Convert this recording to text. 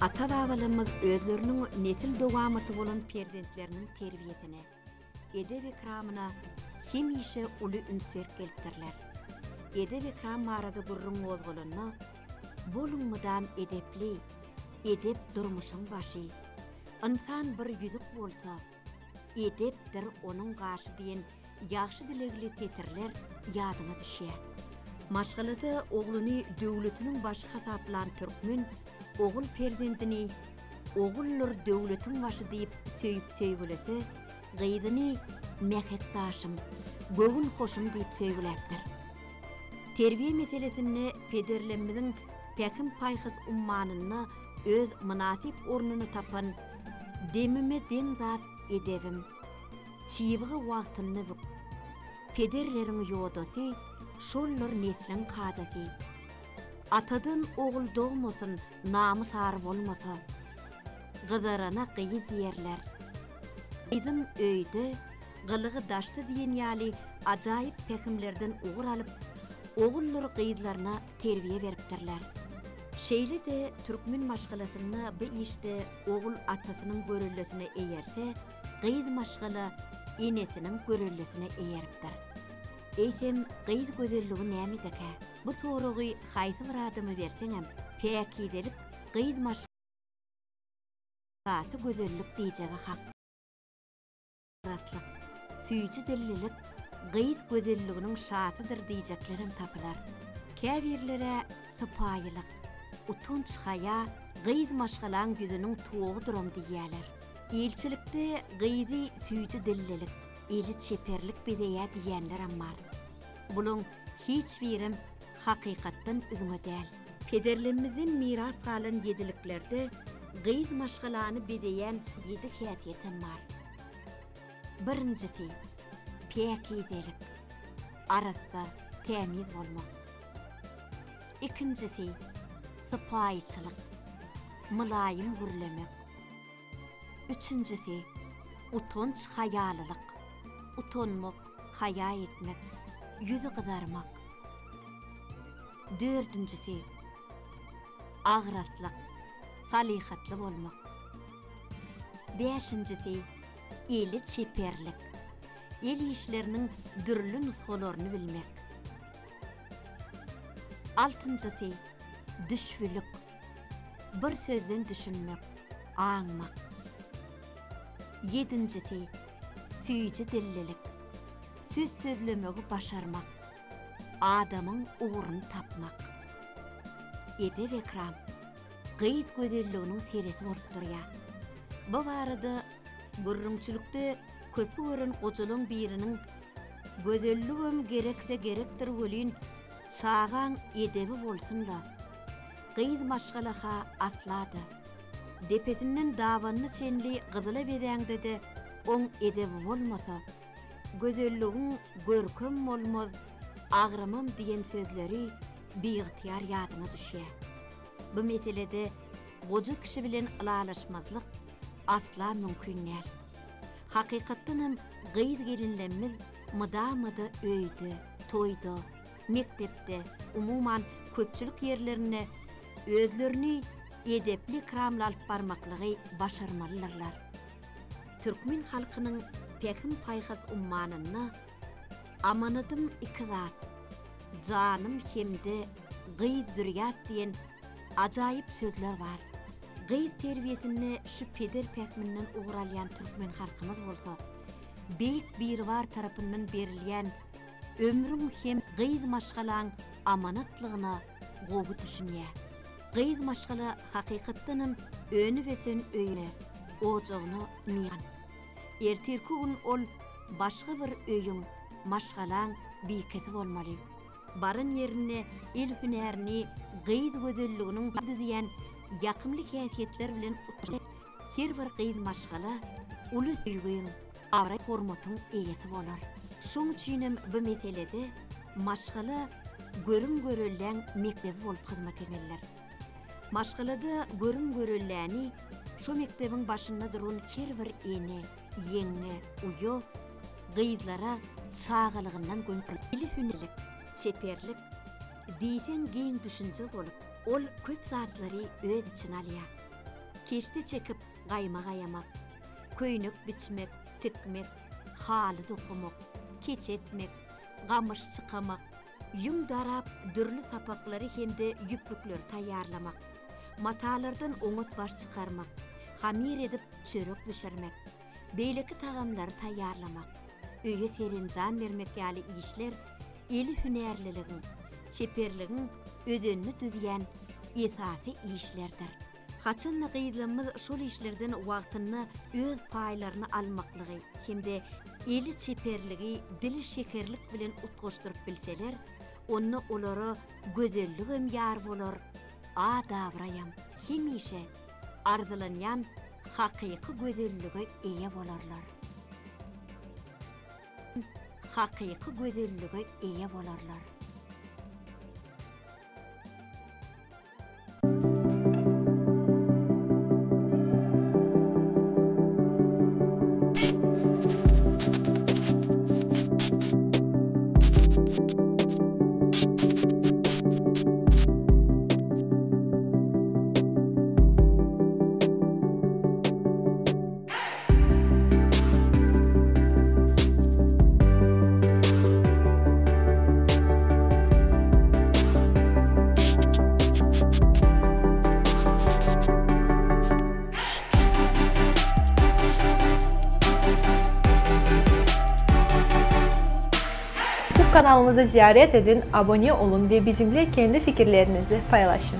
Ata-babalarımız özlerinin nesil dowamyty bolan perzentlerinin terbiyetine, edeb ikramına hemişe uly ünswer gelipdirler. Edeb ikram marada gurrun ozguluna, bolunmadan edepli, edep durmuşun başı. İnsan bir yüzük bolsa, edepdir onun gaşı diyen yaxşı dilegli tetirler yadyna düşýär. Maşgalada oğlunu döwletiniň başı hasaplan türkmen, oğul perzentini oğullur döwletiň başı diýip söýüp-söýgülese, gyzyny mehekdaşym, gögün hoşum diýip söýgüläpdir. Terbiýe meselesini pederlerimiziň pekim paýhys ummanyna öz münasip ornuny tapan demime den zat edebim, çiýigi wagtyny buk. Pederleriň ýodasy, şollar neslin kadasy. Atadan oğul doğmasın, namı sarı bolmasa, gyzarana gyýyz diýerler. Gyzym öýde, gylygy daşdy diýen ýaly ajaýyp pekimlerden ugur alyp, oğullar gyzlaryna terbiýe beripdirler. Şeýle de türkmen maşgalasyny bu işte oğul atasynyň görellesine eýerse, gyz maşgala enesiniň görellesine eýeripdir. Eýsem, gyz gözelligi näme-deke? Bu sorugy haýsy bir adamy berseňem, pekidelik gyz maşgalaty gözellik diýjegi hak. Raslyk, süýji dillilik gyz gözelliginiň şatydyr diýjeklerim tapylar. Käbirlere sypaýylyk, utunç haya gyz maşgalaň yüzüniň tuğudyram diýýärler. Elçilikde gyzy süýji dillilik, eli çeperlik bedeýä diýenler ammar. Bulun hiç birim hakykatdan üzüňe däl. Pederlerimizin miras galan yediliklerde gyz maşgalany bedeýän 7 häsiýetem bar. Birincisi, pekidelik, arassa temiz bolmak. İkincisi, sypaýçylyk, mylaýym gürlemek. Üçüncüsi, utunç hayalylyk, utanmak, haya etmek, yüzü kızarmak. Dördüncüsü, agraslyk, salihatly bolmak. Beşincisi, eli çeperlik, el işlerinin dürlü nuskalaryny bilmek. Altıncısı, düşvülük, bir sözden düşünmek, aňmak. Yedincisi, süýji dillilik, söz sözlemegi başarmak, adamyň uğrunu tapmak. Edeb ikram, gyz gözelliginiň seresi bolup durýar. Bu barada gürrüňçilikde köpü gören gojalaň biriniň gözelligim gerekse gerekdir bolýan çağan edebi bolsunla. Gyz maşgalaha aslady. Depesinden dawanny çenli gyzyla beräňde de oň edebi bolmasa, gözelligiň görkem bolmaz, agramam diýen sözleri beýigytyar ýadyna düşýär. Bu meselede goja kişi bilen alalaşmazlyk asla mümkin näl. Hakykatdanam gyz gelinlerimiz mydamyda öýde, toýda, mektepde, umuman köpçülik ýerlerine özlerini edepli ikramla alyp barmaklygy başarmalylar. Türkmen halkynyň pekim paýhys ummanyna amanatym iki zat, janym hemde gyz dürýat diýen ajaýyp sözler bar. Gyz terbiýesini şu peder pekiminden uğralyan türkmen halkymyz bolsa, beýik bir var tarapyndan berilýän ömrüň hem gyz maşgalaň amanatlygyna gowy düşünýär. Gyz maşgala hakykatdanam öňü wesen öýüne, ojagyny miýan. Ertirki gün ol başga bir öýüň, maşgalaň beýkesi bolmaly. Barın ýerine el hünerini gyz gözelliginiň düzýän ýakymly häsiýetler bilen her bir gyz maşgala uly süýgüň, awra hormatyň eýesi bolar. Şoň üçinem bu meselede maşgala görüm görelläň mektebi bolup hyzmat edenler. Maşgalada görüm görelläni şu mektebiň başynda duran her bir ene, ýeňne, uýu gyzlara çağalygyndan gönüpli hünelik, çeperlik, diýsen geň düşünje bolup, ol köp zatlary öz içine alýar. keşte çekip qayma qayamak, köynük biçmek, tikmek, halı dokumak, keçetmek, gamış çıkamak, yung darap, dürlü sapakları hem de yüplükleri tayyarlamak, matalardan oňut baş çıkarmak, hamir edip çörek pişirmek, beýleki tagamlary tayyarlamak, öýe serincam bermek ýaly işler eli hünärliligiň, çeperligiň ödünni düzýän esasy işlerdir. Haçan gyýdylymyz şol işlerden wagtyny öz paýlaryny almaklygy hem-de eli çeperligi, dili şekerlik bilen utgaşdyryp bilseler, onu olara gözelligim ýar bolar, adabrayam, hemişe arzulanýan hakyky gözellige eýe bolarlar. Hakyky gözellige eýe bolarlar. Kanalımızı ziyaret edin, abone olun ve bizimle kendi fikirlerinizi paylaşın.